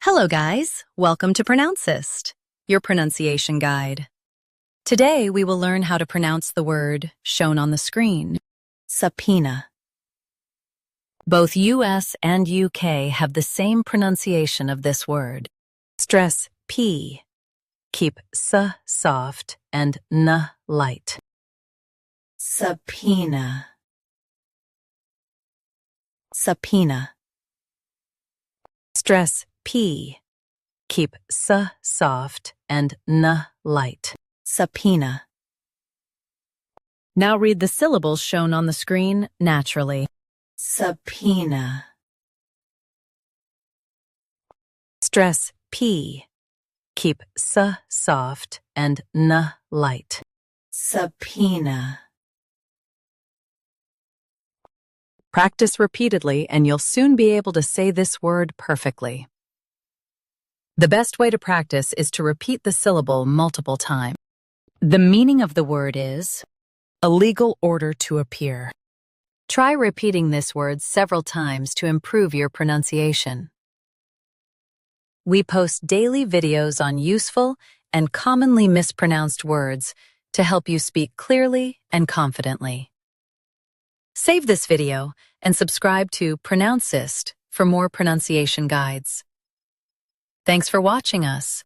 Hello guys, welcome to Pronouncist, your pronunciation guide. Today we will learn how to pronounce the word shown on the screen, subpoena. Both US and UK have the same pronunciation of this word. Stress P. Keep S soft and N light. Subpoena. Subpoena. Stress P. Keep S soft and N light. Subpoena. Now read the syllables shown on the screen naturally. Subpoena. Stress P. Keep S soft and N light. Subpoena. Practice repeatedly and you'll soon be able to say this word perfectly. The best way to practice is to repeat the syllable multiple times. The meaning of the word is a legal order to appear. Try repeating this word several times to improve your pronunciation. We post daily videos on useful and commonly mispronounced words to help you speak clearly and confidently. Save this video and subscribe to Pronouncist for more pronunciation guides. Thanks for watching us.